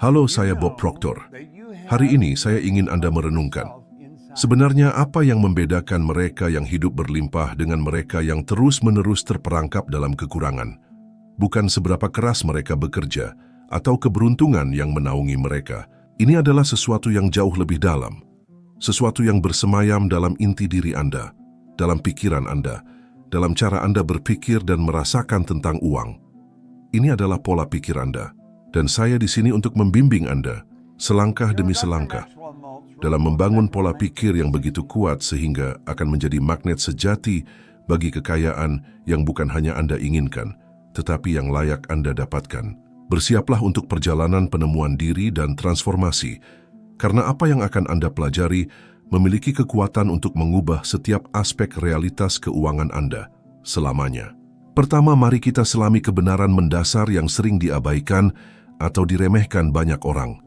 Halo, saya Bob Proctor. Hari ini saya ingin Anda merenungkan. Sebenarnya apa yang membedakan mereka yang hidup berlimpah dengan mereka yang terus-menerus terperangkap dalam kekurangan? Bukan seberapa keras mereka bekerja atau keberuntungan yang menaungi mereka. Ini adalah sesuatu yang jauh lebih dalam. Sesuatu yang bersemayam dalam inti diri Anda, dalam pikiran Anda, dalam cara Anda berpikir dan merasakan tentang uang. Ini adalah pola pikir Anda, dan saya di sini untuk membimbing Anda, selangkah demi selangkah, dalam membangun pola pikir yang begitu kuat sehingga akan menjadi magnet sejati bagi kekayaan yang bukan hanya Anda inginkan, tetapi yang layak Anda dapatkan. Bersiaplah untuk perjalanan penemuan diri dan transformasi, karena apa yang akan Anda pelajari memiliki kekuatan untuk mengubah setiap aspek realitas keuangan Anda selamanya. Pertama, mari kita selami kebenaran mendasar yang sering diabaikan atau diremehkan banyak orang.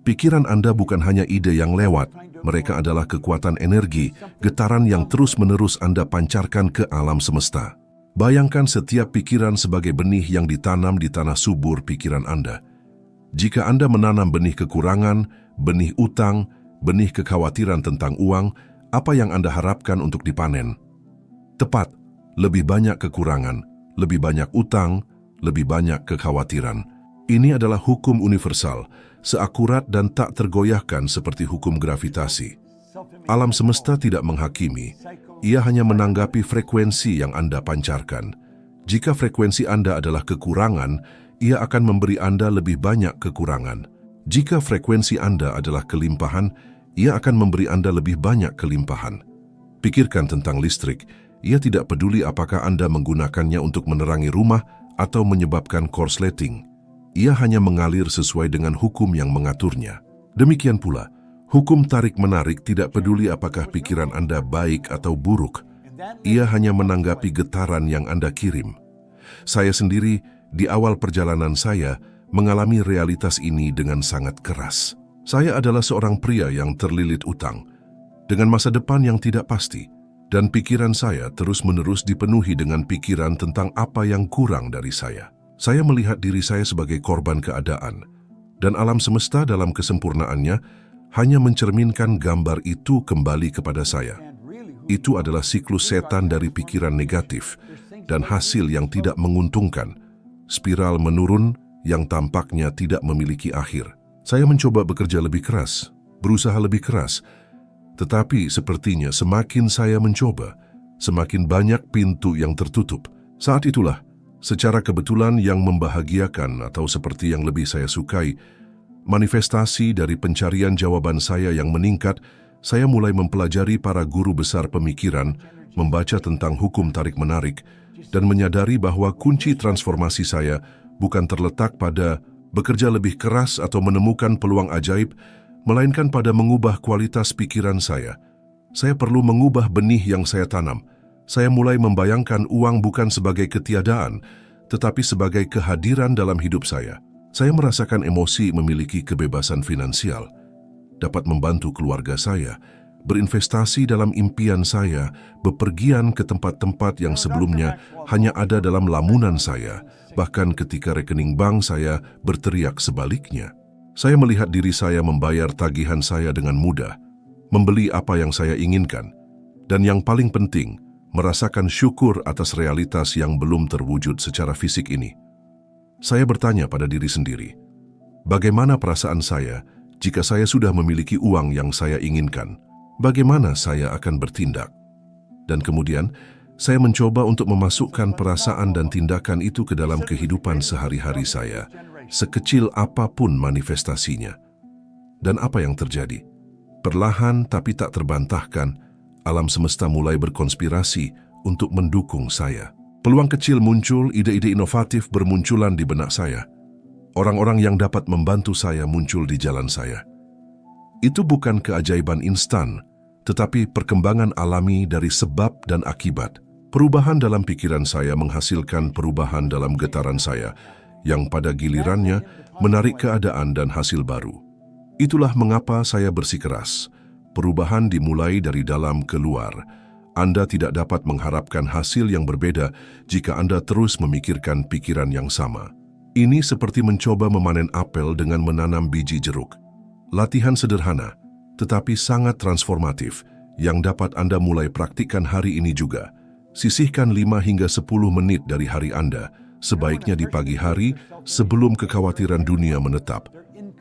Pikiran Anda bukan hanya ide yang lewat, mereka adalah kekuatan energi, getaran yang terus-menerus Anda pancarkan ke alam semesta. Bayangkan setiap pikiran sebagai benih yang ditanam di tanah subur pikiran Anda. Jika Anda menanam benih kekurangan, benih utang, benih kekhawatiran tentang uang, apa yang Anda harapkan untuk dipanen? Tepat, lebih banyak kekurangan, lebih banyak utang, lebih banyak kekhawatiran. Ini adalah hukum universal, seakurat dan tak tergoyahkan seperti hukum gravitasi. Alam semesta tidak menghakimi, ia hanya menanggapi frekuensi yang Anda pancarkan. Jika frekuensi Anda adalah kekurangan, ia akan memberi Anda lebih banyak kekurangan. Jika frekuensi Anda adalah kelimpahan, ia akan memberi Anda lebih banyak kelimpahan. Pikirkan tentang listrik, ia tidak peduli apakah Anda menggunakannya untuk menerangi rumah atau menyebabkan korsleting. Ia hanya mengalir sesuai dengan hukum yang mengaturnya. Demikian pula, hukum tarik-menarik tidak peduli apakah pikiran Anda baik atau buruk. Ia hanya menanggapi getaran yang Anda kirim. Saya sendiri, di awal perjalanan saya, mengalami realitas ini dengan sangat keras. Saya adalah seorang pria yang terlilit utang, dengan masa depan yang tidak pasti, dan pikiran saya terus-menerus dipenuhi dengan pikiran tentang apa yang kurang dari saya. Saya melihat diri saya sebagai korban keadaan, dan alam semesta dalam kesempurnaannya hanya mencerminkan gambar itu kembali kepada saya. Itu adalah siklus setan dari pikiran negatif dan hasil yang tidak menguntungkan, spiral menurun yang tampaknya tidak memiliki akhir. Saya mencoba bekerja lebih keras, berusaha lebih keras, tetapi sepertinya semakin saya mencoba, semakin banyak pintu yang tertutup. Saat itulah, secara kebetulan yang membahagiakan atau seperti yang lebih saya sukai, manifestasi dari pencarian jawaban saya yang meningkat, saya mulai mempelajari para guru besar pemikiran, membaca tentang hukum tarik-menarik, dan menyadari bahwa kunci transformasi saya bukan terletak pada bekerja lebih keras atau menemukan peluang ajaib, melainkan pada mengubah kualitas pikiran saya. Saya perlu mengubah benih yang saya tanam. Saya mulai membayangkan uang bukan sebagai ketiadaan, tetapi sebagai kehadiran dalam hidup saya. Saya merasakan emosi memiliki kebebasan finansial, dapat membantu keluarga saya, berinvestasi dalam impian saya, bepergian ke tempat-tempat yang sebelumnya hanya ada dalam lamunan saya, bahkan ketika rekening bank saya berteriak sebaliknya. Saya melihat diri saya membayar tagihan saya dengan mudah, membeli apa yang saya inginkan, dan yang paling penting, merasakan syukur atas realitas yang belum terwujud secara fisik ini. Saya bertanya pada diri sendiri, bagaimana perasaan saya jika saya sudah memiliki uang yang saya inginkan? Bagaimana saya akan bertindak? Dan kemudian, saya mencoba untuk memasukkan perasaan dan tindakan itu ke dalam kehidupan sehari-hari saya, sekecil apapun manifestasinya. Dan apa yang terjadi? Perlahan tapi tak terbantahkan, alam semesta mulai berkonspirasi untuk mendukung saya. Peluang kecil muncul, ide-ide inovatif bermunculan di benak saya. Orang-orang yang dapat membantu saya muncul di jalan saya. Itu bukan keajaiban instan, tetapi perkembangan alami dari sebab dan akibat. Perubahan dalam pikiran saya menghasilkan perubahan dalam getaran saya, yang pada gilirannya menarik keadaan dan hasil baru. Itulah mengapa saya bersikeras. Perubahan dimulai dari dalam keluar. Anda tidak dapat mengharapkan hasil yang berbeda jika Anda terus memikirkan pikiran yang sama. Ini seperti mencoba memanen apel dengan menanam biji jeruk. Latihan sederhana, tetapi sangat transformatif, yang dapat Anda mulai praktikkan hari ini juga. Sisihkan 5 hingga 10 menit dari hari Anda, sebaiknya di pagi hari sebelum kekhawatiran dunia menetap,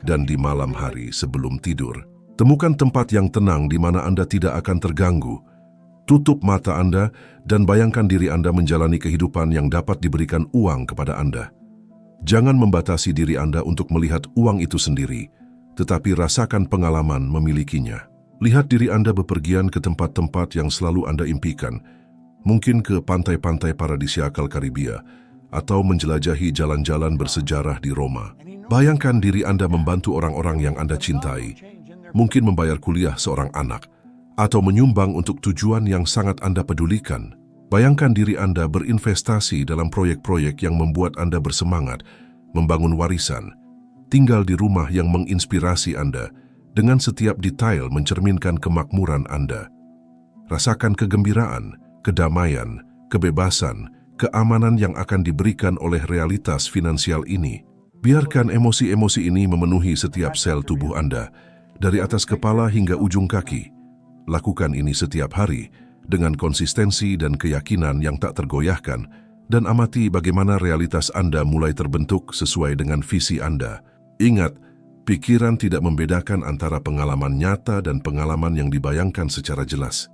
dan di malam hari sebelum tidur. Temukan tempat yang tenang di mana Anda tidak akan terganggu. Tutup mata Anda dan bayangkan diri Anda menjalani kehidupan yang dapat diberikan uang kepada Anda. Jangan membatasi diri Anda untuk melihat uang itu sendiri, tetapi rasakan pengalaman memilikinya. Lihat diri Anda bepergian ke tempat-tempat yang selalu Anda impikan, mungkin ke pantai-pantai paradisiakal Karibia, atau menjelajahi jalan-jalan bersejarah di Roma. Bayangkan diri Anda membantu orang-orang yang Anda cintai, mungkin membayar kuliah seorang anak, atau menyumbang untuk tujuan yang sangat Anda pedulikan. Bayangkan diri Anda berinvestasi dalam proyek-proyek yang membuat Anda bersemangat, membangun warisan, tinggal di rumah yang menginspirasi Anda, dengan setiap detail mencerminkan kemakmuran Anda. Rasakan kegembiraan, kedamaian, kebebasan, keamanan yang akan diberikan oleh realitas finansial ini. Biarkan emosi-emosi ini memenuhi setiap sel tubuh Anda, dari atas kepala hingga ujung kaki. Lakukan ini setiap hari dengan konsistensi dan keyakinan yang tak tergoyahkan, dan amati bagaimana realitas Anda mulai terbentuk sesuai dengan visi Anda. Ingat, pikiran tidak membedakan antara pengalaman nyata dan pengalaman yang dibayangkan secara jelas.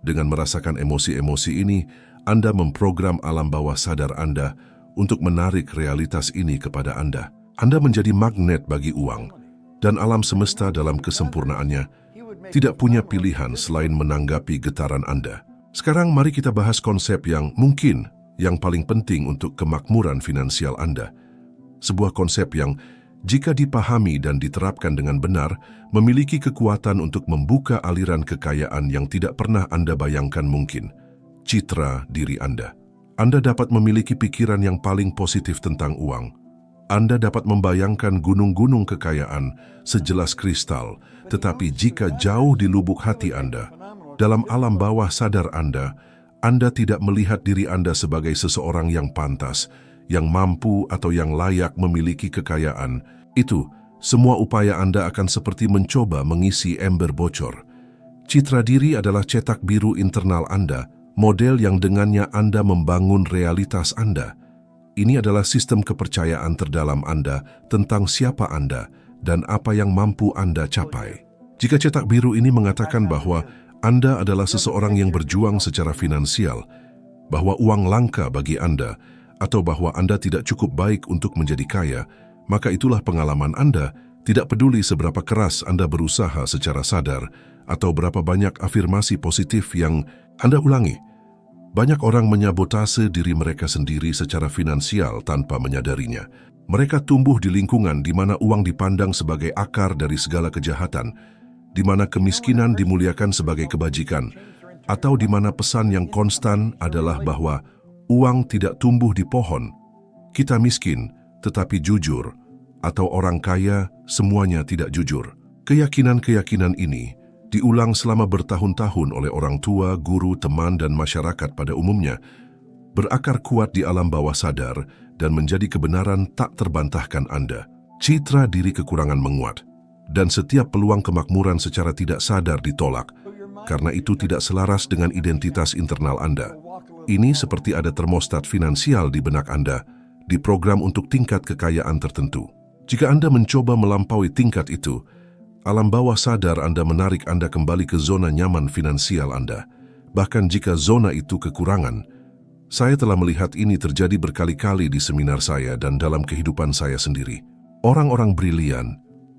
Dengan merasakan emosi-emosi ini, Anda memprogram alam bawah sadar Anda untuk menarik realitas ini kepada Anda. Anda menjadi magnet bagi uang, dan alam semesta dalam kesempurnaannya tidak punya pilihan selain menanggapi getaran Anda. Sekarang mari kita bahas konsep yang mungkin yang paling penting untuk kemakmuran finansial Anda. Sebuah konsep yang jika dipahami dan diterapkan dengan benar, memiliki kekuatan untuk membuka aliran kekayaan yang tidak pernah Anda bayangkan mungkin. Citra diri Anda. Anda dapat memiliki pikiran yang paling positif tentang uang. Anda dapat membayangkan gunung-gunung kekayaan sejelas kristal, tetapi jika jauh di lubuk hati Anda, dalam alam bawah sadar Anda tidak melihat diri Anda sebagai seseorang yang pantas, yang mampu atau yang layak memiliki kekayaan. Itu, semua upaya Anda akan seperti mencoba mengisi ember bocor. Citra diri adalah cetak biru internal Anda, model yang dengannya Anda membangun realitas Anda. Ini adalah sistem kepercayaan terdalam Anda tentang siapa Anda dan apa yang mampu Anda capai. Jika cetak biru ini mengatakan bahwa Anda adalah seseorang yang berjuang secara finansial, bahwa uang langka bagi Anda, atau bahwa Anda tidak cukup baik untuk menjadi kaya, maka itulah pengalaman Anda, tidak peduli seberapa keras Anda berusaha secara sadar atau berapa banyak afirmasi positif yang Anda ulangi. Banyak orang menyabotase diri mereka sendiri secara finansial tanpa menyadarinya. Mereka tumbuh di lingkungan di mana uang dipandang sebagai akar dari segala kejahatan, di mana kemiskinan dimuliakan sebagai kebajikan, atau di mana pesan yang konstan adalah bahwa uang tidak tumbuh di pohon, kita miskin tetapi jujur, atau orang kaya semuanya tidak jujur. Keyakinan-keyakinan ini diulang selama bertahun-tahun oleh orang tua, guru, teman, dan masyarakat pada umumnya, berakar kuat di alam bawah sadar dan menjadi kebenaran tak terbantahkan Anda. Citra diri kekurangan menguat, dan setiap peluang kemakmuran secara tidak sadar ditolak, karena itu tidak selaras dengan identitas internal Anda. Ini seperti ada termostat finansial di benak Anda, diprogram untuk tingkat kekayaan tertentu. Jika Anda mencoba melampaui tingkat itu, alam bawah sadar Anda menarik Anda kembali ke zona nyaman finansial Anda. Bahkan jika zona itu kekurangan, saya telah melihat ini terjadi berkali-kali di seminar saya dan dalam kehidupan saya sendiri. Orang-orang brilian,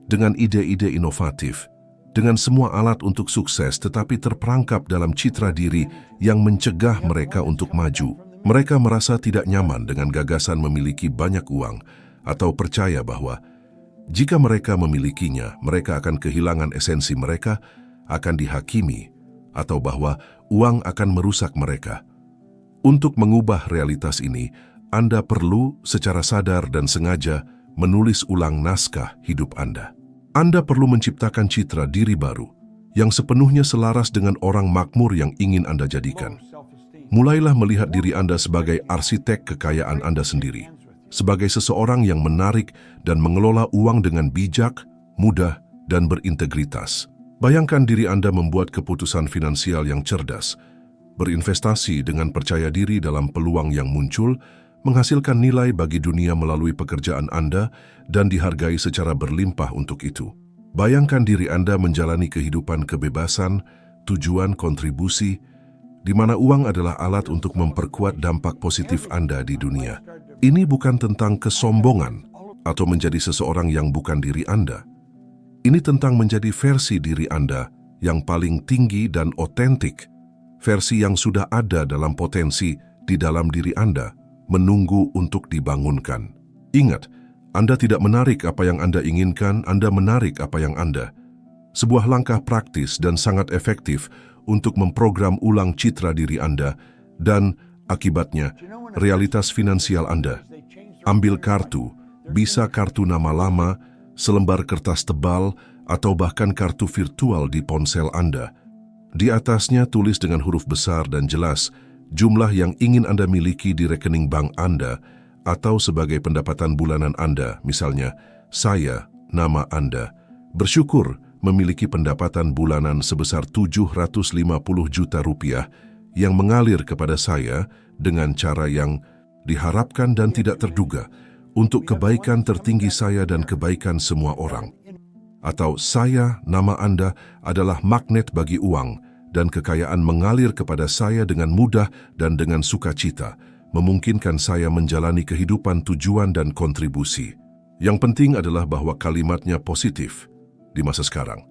dengan ide-ide inovatif, dengan semua alat untuk sukses tetapi terperangkap dalam citra diri yang mencegah mereka untuk maju. Mereka merasa tidak nyaman dengan gagasan memiliki banyak uang atau percaya bahwa jika mereka memilikinya, mereka akan kehilangan esensi mereka, akan dihakimi, atau bahwa uang akan merusak mereka. Untuk mengubah realitas ini, Anda perlu secara sadar dan sengaja menulis ulang naskah hidup Anda. Anda perlu menciptakan citra diri baru yang sepenuhnya selaras dengan orang makmur yang ingin Anda jadikan. Mulailah melihat diri Anda sebagai arsitek kekayaan Anda sendiri. sebagai seseorang yang menarik dan mengelola uang dengan bijak, mudah, dan berintegritas. Bayangkan diri Anda membuat keputusan finansial yang cerdas, berinvestasi dengan percaya diri dalam peluang yang muncul, menghasilkan nilai bagi dunia melalui pekerjaan Anda, dan dihargai secara berlimpah untuk itu. Bayangkan diri Anda menjalani kehidupan kebebasan, tujuan kontribusi, di mana uang adalah alat untuk memperkuat dampak positif Anda di dunia. Ini bukan tentang kesombongan atau menjadi seseorang yang bukan diri Anda. Ini tentang menjadi versi diri Anda yang paling tinggi dan otentik, versi yang sudah ada dalam potensi di dalam diri Anda, menunggu untuk dibangunkan. Ingat, Anda tidak menarik apa yang Anda inginkan, Anda menarik apa yang Anda. Sebuah langkah praktis dan sangat efektif untuk memprogram ulang citra diri Anda dan, akibatnya, realitas finansial Anda. Ambil kartu, bisa kartu nama lama, selembar kertas tebal, atau bahkan kartu virtual di ponsel Anda. Di atasnya tulis dengan huruf besar dan jelas jumlah yang ingin Anda miliki di rekening bank Anda atau sebagai pendapatan bulanan Anda, misalnya, saya, nama Anda, bersyukur memiliki pendapatan bulanan sebesar 750 juta rupiah yang mengalir kepada saya dengan cara yang diharapkan dan tidak terduga untuk kebaikan tertinggi saya dan kebaikan semua orang. Atau saya, nama Anda, adalah magnet bagi uang dan kekayaan mengalir kepada saya dengan mudah dan dengan sukacita, memungkinkan saya menjalani kehidupan tujuan dan kontribusi. Yang penting adalah bahwa kalimatnya positif di masa sekarang,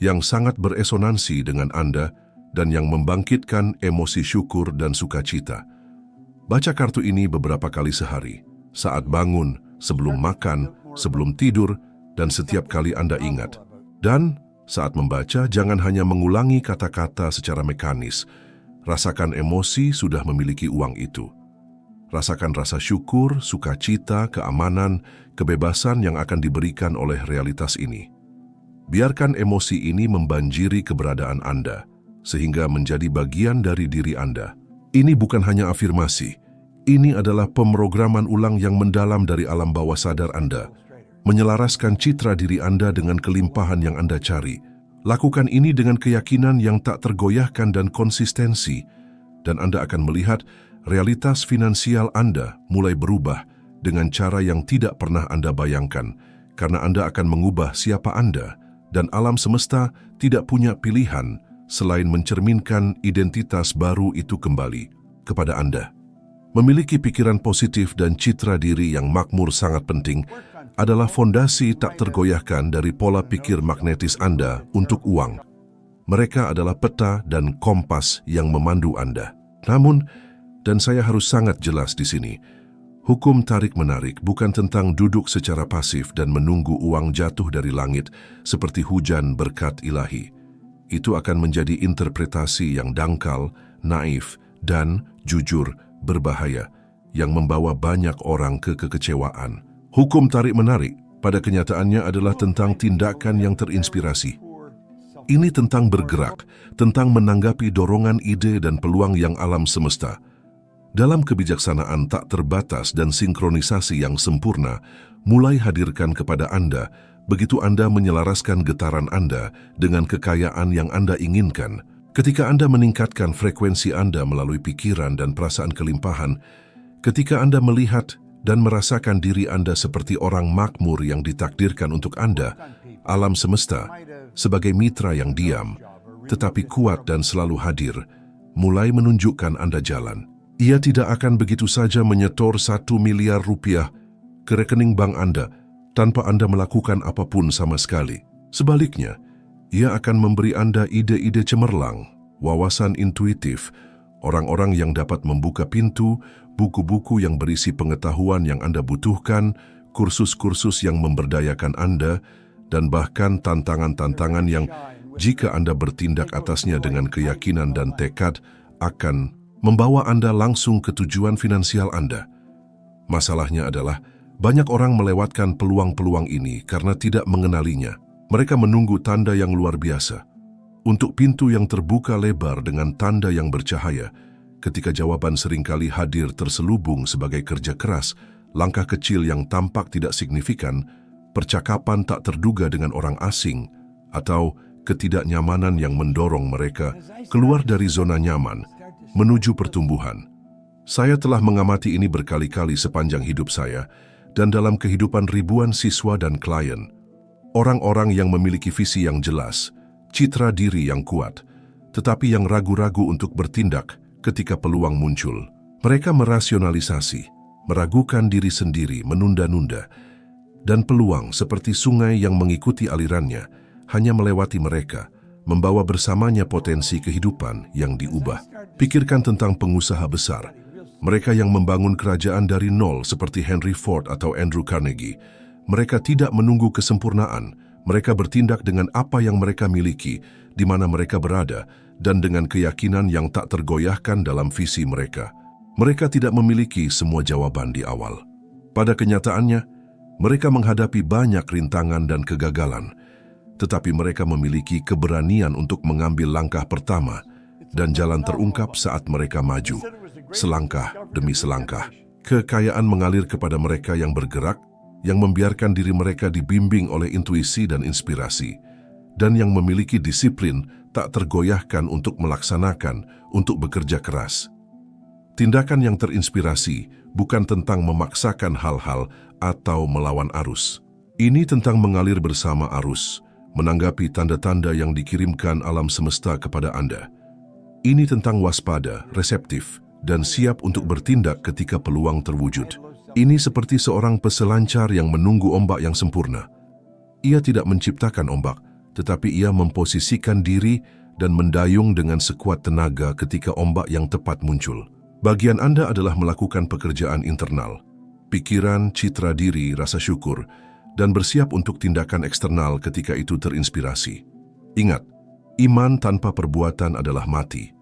yang sangat beresonansi dengan Anda dan yang membangkitkan emosi syukur dan sukacita. Baca kartu ini beberapa kali sehari, saat bangun, sebelum makan, sebelum tidur, dan setiap kali Anda ingat. Dan saat membaca, jangan hanya mengulangi kata-kata secara mekanis. Rasakan emosi sudah memiliki uang itu. Rasakan rasa syukur, sukacita, keamanan, kebebasan yang akan diberikan oleh realitas ini. Biarkan emosi ini membanjiri keberadaan Anda, sehingga menjadi bagian dari diri Anda. Ini bukan hanya afirmasi, ini adalah pemrograman ulang yang mendalam dari alam bawah sadar Anda, menyelaraskan citra diri Anda dengan kelimpahan yang Anda cari. Lakukan ini dengan keyakinan yang tak tergoyahkan dan konsistensi, dan Anda akan melihat realitas finansial Anda mulai berubah dengan cara yang tidak pernah Anda bayangkan, karena Anda akan mengubah siapa Anda, dan alam semesta tidak punya pilihan selain mencerminkan identitas baru itu kembali kepada Anda. Memiliki pikiran positif dan citra diri yang makmur sangat penting adalah fondasi tak tergoyahkan dari pola pikir magnetis Anda untuk uang. Mereka adalah peta dan kompas yang memandu Anda. Namun, dan saya harus sangat jelas di sini, hukum tarik-menarik bukan tentang duduk secara pasif dan menunggu uang jatuh dari langit seperti hujan berkat ilahi. Itu akan menjadi interpretasi yang dangkal, naif, dan, jujur, berbahaya, yang membawa banyak orang ke kekecewaan. Hukum tarik-menarik pada kenyataannya adalah tentang tindakan yang terinspirasi. Ini tentang bergerak, tentang menanggapi dorongan ide dan peluang yang alam semesta. Dalam kebijaksanaan tak terbatas dan sinkronisasi yang sempurna, mulai hadirkan kepada Anda, begitu Anda menyelaraskan getaran Anda dengan kekayaan yang Anda inginkan. Ketika Anda meningkatkan frekuensi Anda melalui pikiran dan perasaan kelimpahan, ketika Anda melihat dan merasakan diri Anda seperti orang makmur yang ditakdirkan untuk Anda, alam semesta, sebagai mitra yang diam, tetapi kuat dan selalu hadir, mulai menunjukkan Anda jalan. Ia tidak akan begitu saja menyetor 1 miliar rupiah ke rekening bank Anda tanpa Anda melakukan apapun sama sekali. Sebaliknya, ia akan memberi Anda ide-ide cemerlang, wawasan intuitif, orang-orang yang dapat membuka pintu, buku-buku yang berisi pengetahuan yang Anda butuhkan, kursus-kursus yang memberdayakan Anda, dan bahkan tantangan-tantangan yang, jika Anda bertindak atasnya dengan keyakinan dan tekad, akan membawa Anda langsung ke tujuan finansial Anda. Masalahnya adalah, banyak orang melewatkan peluang-peluang ini karena tidak mengenalinya. Mereka menunggu tanda yang luar biasa, untuk pintu yang terbuka lebar dengan tanda yang bercahaya, ketika jawaban seringkali hadir terselubung sebagai kerja keras, langkah kecil yang tampak tidak signifikan, percakapan tak terduga dengan orang asing, atau ketidaknyamanan yang mendorong mereka keluar dari zona nyaman menuju pertumbuhan. Saya telah mengamati ini berkali-kali sepanjang hidup saya dan dalam kehidupan ribuan siswa dan klien. Orang-orang yang memiliki visi yang jelas, citra diri yang kuat, tetapi yang ragu-ragu untuk bertindak ketika peluang muncul. Mereka merasionalisasi, meragukan diri sendiri, menunda-nunda, dan peluang seperti sungai yang mengikuti alirannya hanya melewati mereka, membawa bersamanya potensi kehidupan yang diubah. Pikirkan tentang pengusaha besar, mereka yang membangun kerajaan dari nol seperti Henry Ford atau Andrew Carnegie. Mereka tidak menunggu kesempurnaan, mereka bertindak dengan apa yang mereka miliki, di mana mereka berada, dan dengan keyakinan yang tak tergoyahkan dalam visi mereka. Mereka tidak memiliki semua jawaban di awal. Pada kenyataannya, mereka menghadapi banyak rintangan dan kegagalan, tetapi mereka memiliki keberanian untuk mengambil langkah pertama dan jalan terungkap saat mereka maju, selangkah demi selangkah. Kekayaan mengalir kepada mereka yang bergerak, yang membiarkan diri mereka dibimbing oleh intuisi dan inspirasi, dan yang memiliki disiplin tak tergoyahkan untuk melaksanakan, untuk bekerja keras. Tindakan yang terinspirasi bukan tentang memaksakan hal-hal atau melawan arus. Ini tentang mengalir bersama arus, menanggapi tanda-tanda yang dikirimkan alam semesta kepada Anda. Ini tentang waspada, reseptif, dan siap untuk bertindak ketika peluang terwujud. Ini seperti seorang peselancar yang menunggu ombak yang sempurna. Ia tidak menciptakan ombak, tetapi ia memposisikan diri dan mendayung dengan sekuat tenaga ketika ombak yang tepat muncul. Bagian Anda adalah melakukan pekerjaan internal, pikiran, citra diri, rasa syukur, dan bersiap untuk tindakan eksternal ketika itu terinspirasi. Ingat, iman tanpa perbuatan adalah mati.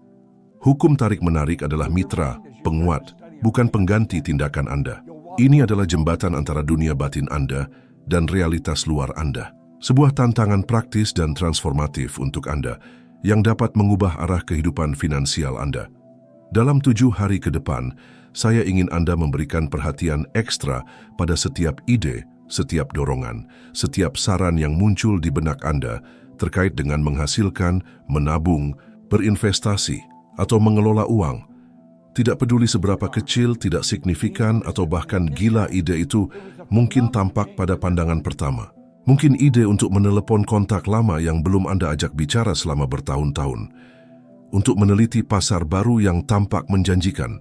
Hukum tarik-menarik adalah mitra, penguat, bukan pengganti tindakan Anda. Ini adalah jembatan antara dunia batin Anda dan realitas luar Anda. Sebuah tantangan praktis dan transformatif untuk Anda yang dapat mengubah arah kehidupan finansial Anda. Dalam 7 hari ke depan, saya ingin Anda memberikan perhatian ekstra pada setiap ide, setiap dorongan, setiap saran yang muncul di benak Anda terkait dengan menghasilkan, menabung, berinvestasi, atau mengelola uang. Tidak peduli seberapa kecil, tidak signifikan, atau bahkan gila ide itu mungkin tampak pada pandangan pertama. Mungkin ide untuk menelepon kontak lama yang belum Anda ajak bicara selama bertahun-tahun. Untuk meneliti pasar baru yang tampak menjanjikan.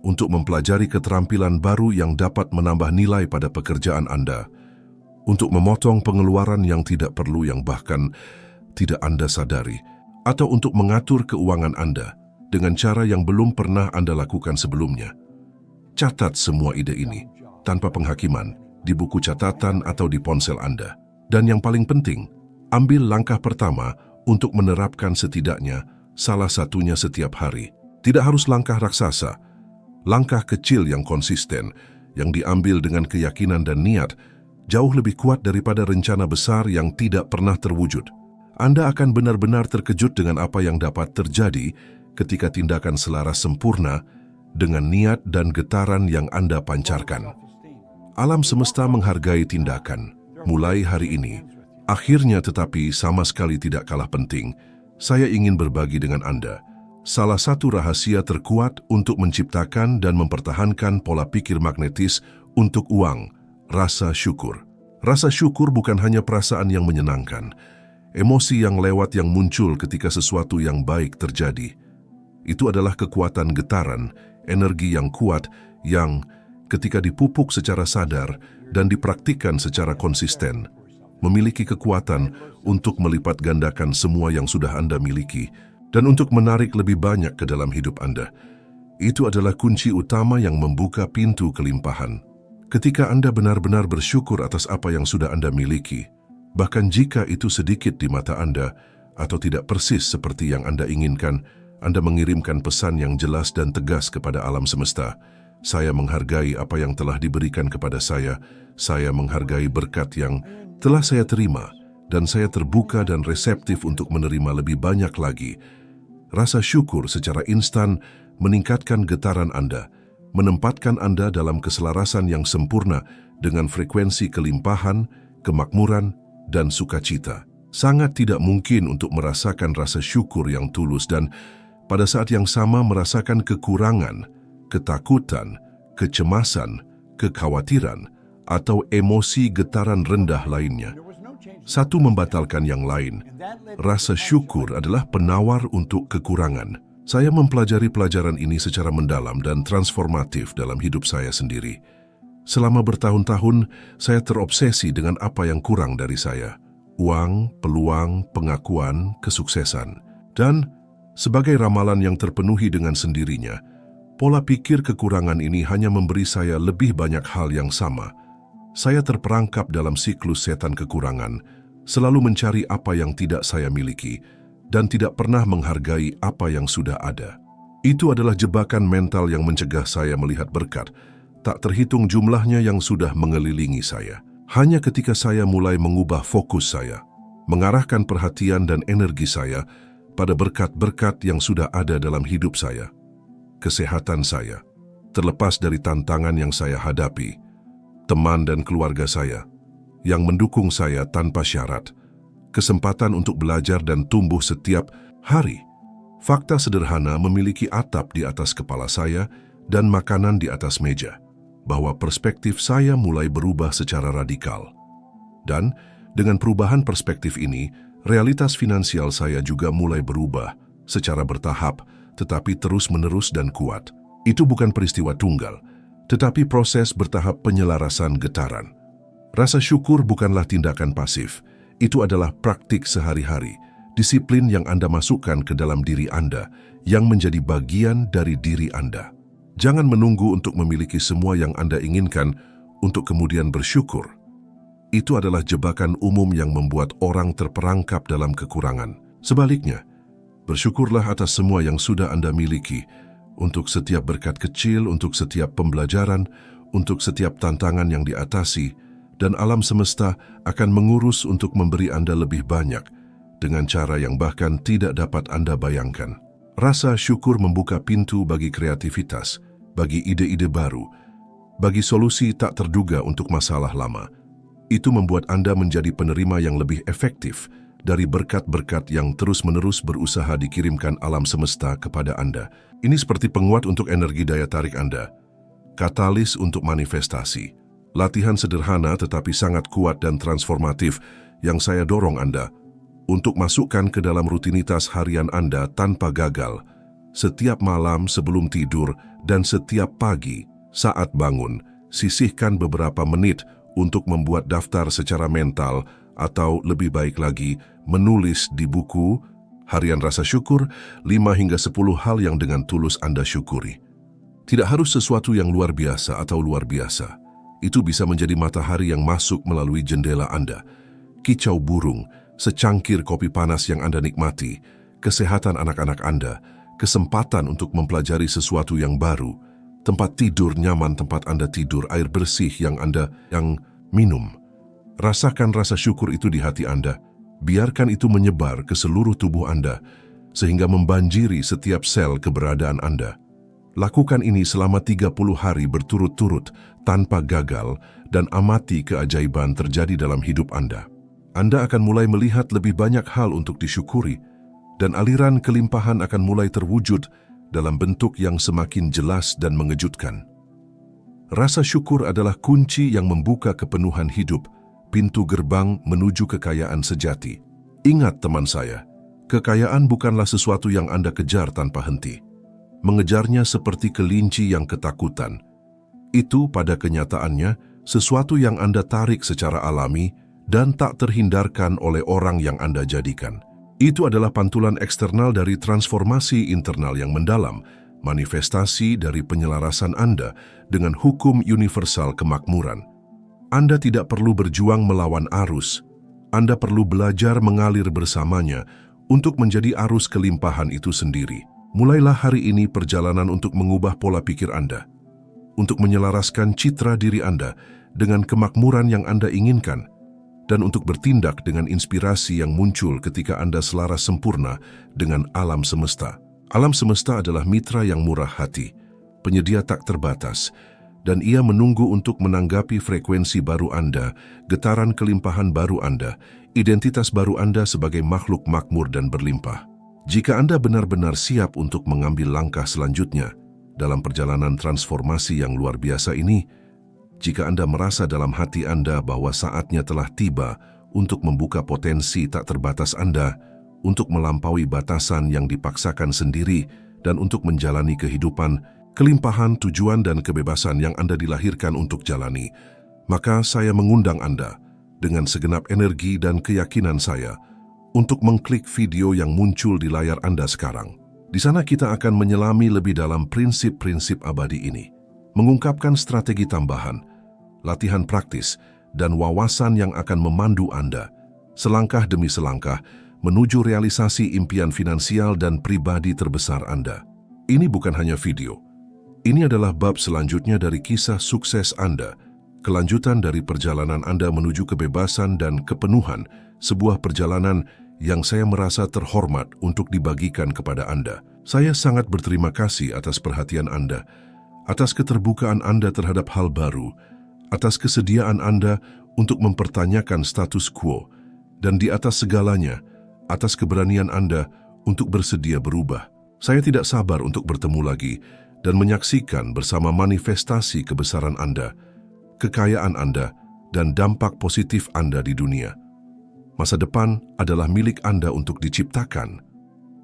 Untuk mempelajari keterampilan baru yang dapat menambah nilai pada pekerjaan Anda. Untuk memotong pengeluaran yang tidak perlu yang bahkan tidak Anda sadari. Atau untuk mengatur keuangan Anda dengan cara yang belum pernah Anda lakukan sebelumnya. Catat semua ide ini, tanpa penghakiman, di buku catatan atau di ponsel Anda. Dan yang paling penting, ambil langkah pertama untuk menerapkan setidaknya salah satunya setiap hari. Tidak harus langkah raksasa, langkah kecil yang konsisten, yang diambil dengan keyakinan dan niat, jauh lebih kuat daripada rencana besar yang tidak pernah terwujud. Anda akan benar-benar terkejut dengan apa yang dapat terjadi ketika tindakan selaras sempurna dengan niat dan getaran yang Anda pancarkan. Alam semesta menghargai tindakan. Mulai hari ini, akhirnya tetapi sama sekali tidak kalah penting, saya ingin berbagi dengan Anda salah satu rahasia terkuat untuk menciptakan dan mempertahankan pola pikir magnetis untuk uang, rasa syukur. Rasa syukur bukan hanya perasaan yang menyenangkan, emosi yang lewat yang muncul ketika sesuatu yang baik terjadi. Itu adalah kekuatan getaran, energi yang kuat yang ketika dipupuk secara sadar dan dipraktikkan secara konsisten, memiliki kekuatan untuk melipat gandakan semua yang sudah Anda miliki dan untuk menarik lebih banyak ke dalam hidup Anda. Itu adalah kunci utama yang membuka pintu kelimpahan. Ketika Anda benar-benar bersyukur atas apa yang sudah Anda miliki, bahkan jika itu sedikit di mata Anda atau tidak persis seperti yang Anda inginkan, Anda mengirimkan pesan yang jelas dan tegas kepada alam semesta. Saya menghargai apa yang telah diberikan kepada saya menghargai berkat yang telah saya terima, dan saya terbuka dan reseptif untuk menerima lebih banyak lagi. Rasa syukur secara instan meningkatkan getaran Anda, menempatkan Anda dalam keselarasan yang sempurna dengan frekuensi kelimpahan, kemakmuran, dan sukacita. Sangat tidak mungkin untuk merasakan rasa syukur yang tulus dan pada saat yang sama merasakan kekurangan, ketakutan, kecemasan, kekhawatiran, atau emosi getaran rendah lainnya. Satu membatalkan yang lain. Rasa syukur adalah penawar untuk kekurangan. Saya mempelajari pelajaran ini secara mendalam dan transformatif dalam hidup saya sendiri. Selama bertahun-tahun, saya terobsesi dengan apa yang kurang dari saya. Uang, peluang, pengakuan, kesuksesan. Dan sebagai ramalan yang terpenuhi dengan sendirinya, pola pikir kekurangan ini hanya memberi saya lebih banyak hal yang sama. Saya terperangkap dalam siklus setan kekurangan, selalu mencari apa yang tidak saya miliki, dan tidak pernah menghargai apa yang sudah ada. Itu adalah jebakan mental yang mencegah saya melihat berkat, tak terhitung jumlahnya yang sudah mengelilingi saya. Hanya ketika saya mulai mengubah fokus saya, mengarahkan perhatian dan energi saya pada berkat-berkat yang sudah ada dalam hidup saya, kesehatan saya, terlepas dari tantangan yang saya hadapi, teman dan keluarga saya, yang mendukung saya tanpa syarat, kesempatan untuk belajar dan tumbuh setiap hari. Fakta sederhana memiliki atap di atas kepala saya dan makanan di atas meja, bahwa perspektif saya mulai berubah secara radikal. Dan dengan perubahan perspektif ini, realitas finansial saya juga mulai berubah secara bertahap, tetapi terus-menerus dan kuat. Itu bukan peristiwa tunggal, tetapi proses bertahap penyelarasan getaran. Rasa syukur bukanlah tindakan pasif, itu adalah praktik sehari-hari, disiplin yang Anda masukkan ke dalam diri Anda, yang menjadi bagian dari diri Anda. Jangan menunggu untuk memiliki semua yang Anda inginkan untuk kemudian bersyukur. Itu adalah jebakan umum yang membuat orang terperangkap dalam kekurangan. Sebaliknya, bersyukurlah atas semua yang sudah Anda miliki, untuk setiap berkat kecil, untuk setiap pembelajaran, untuk setiap tantangan yang diatasi, dan alam semesta akan mengurus untuk memberi Anda lebih banyak dengan cara yang bahkan tidak dapat Anda bayangkan. Rasa syukur membuka pintu bagi kreativitas, bagi ide-ide baru, bagi solusi tak terduga untuk masalah lama. Itu membuat Anda menjadi penerima yang lebih efektif dari berkat-berkat yang terus-menerus berusaha dikirimkan alam semesta kepada Anda. Ini seperti penguat untuk energi daya tarik Anda, katalis untuk manifestasi. Latihan sederhana tetapi sangat kuat dan transformatif yang saya dorong Anda untuk masukkan ke dalam rutinitas harian Anda tanpa gagal, setiap malam sebelum tidur dan setiap pagi saat bangun. Sisihkan beberapa menit untuk membuat daftar secara mental atau lebih baik lagi, menulis di buku Harian Rasa Syukur 5 hingga 10 hal yang dengan tulus Anda syukuri. Tidak harus sesuatu yang luar biasa atau luar biasa. Itu bisa menjadi matahari yang masuk melalui jendela Anda, kicau burung, secangkir kopi panas yang Anda nikmati, kesehatan anak-anak Anda, kesempatan untuk mempelajari sesuatu yang baru, tempat tidur nyaman tempat Anda tidur, air bersih yang Anda minum. Rasakan rasa syukur itu di hati Anda. Biarkan itu menyebar ke seluruh tubuh Anda, sehingga membanjiri setiap sel keberadaan Anda. Lakukan ini selama 30 hari berturut-turut tanpa gagal dan amati keajaiban terjadi dalam hidup Anda. Anda akan mulai melihat lebih banyak hal untuk disyukuri dan aliran kelimpahan akan mulai terwujud dalam bentuk yang semakin jelas dan mengejutkan. Rasa syukur adalah kunci yang membuka kepenuhan hidup, pintu gerbang menuju kekayaan sejati. Ingat teman saya, kekayaan bukanlah sesuatu yang Anda kejar tanpa henti. Mengejarnya seperti kelinci yang ketakutan. Itu pada kenyataannya sesuatu yang Anda tarik secara alami dan tak terhindarkan oleh orang yang Anda jadikan. Itu adalah pantulan eksternal dari transformasi internal yang mendalam, manifestasi dari penyelarasan Anda dengan hukum universal kemakmuran. Anda tidak perlu berjuang melawan arus. Anda perlu belajar mengalir bersamanya untuk menjadi arus kelimpahan itu sendiri. Mulailah hari ini perjalanan untuk mengubah pola pikir Anda, untuk menyelaraskan citra diri Anda dengan kemakmuran yang Anda inginkan, dan untuk bertindak dengan inspirasi yang muncul ketika Anda selaras sempurna dengan alam semesta. Alam semesta adalah mitra yang murah hati, penyedia tak terbatas, dan Ia menunggu untuk menanggapi frekuensi baru Anda, getaran kelimpahan baru Anda, identitas baru Anda sebagai makhluk makmur dan berlimpah. Jika Anda benar-benar siap untuk mengambil langkah selanjutnya dalam perjalanan transformasi yang luar biasa ini, jika Anda merasa dalam hati Anda bahwa saatnya telah tiba untuk membuka potensi tak terbatas Anda, untuk melampaui batasan yang dipaksakan sendiri, dan untuk menjalani kehidupan, kelimpahan, tujuan, dan kebebasan yang Anda dilahirkan untuk jalani, maka saya mengundang Anda dengan segenap energi dan keyakinan saya untuk mengklik video yang muncul di layar Anda sekarang. Di sana kita akan menyelami lebih dalam prinsip-prinsip abadi ini, mengungkapkan strategi tambahan, latihan praktis, dan wawasan yang akan memandu Anda selangkah demi selangkah menuju realisasi impian finansial dan pribadi terbesar Anda. Ini bukan hanya video. Ini adalah bab selanjutnya dari kisah sukses Anda, kelanjutan dari perjalanan Anda menuju kebebasan dan kepenuhan, sebuah perjalanan yang saya merasa terhormat untuk dibagikan kepada Anda. Saya sangat berterima kasih atas perhatian Anda, atas keterbukaan Anda terhadap hal baru, atas kesediaan Anda untuk mempertanyakan status quo, dan di atas segalanya, atas keberanian Anda untuk bersedia berubah. Saya tidak sabar untuk bertemu lagi dan menyaksikan bersama manifestasi kebesaran Anda, kekayaan Anda, dan dampak positif Anda di dunia. Masa depan adalah milik Anda untuk diciptakan,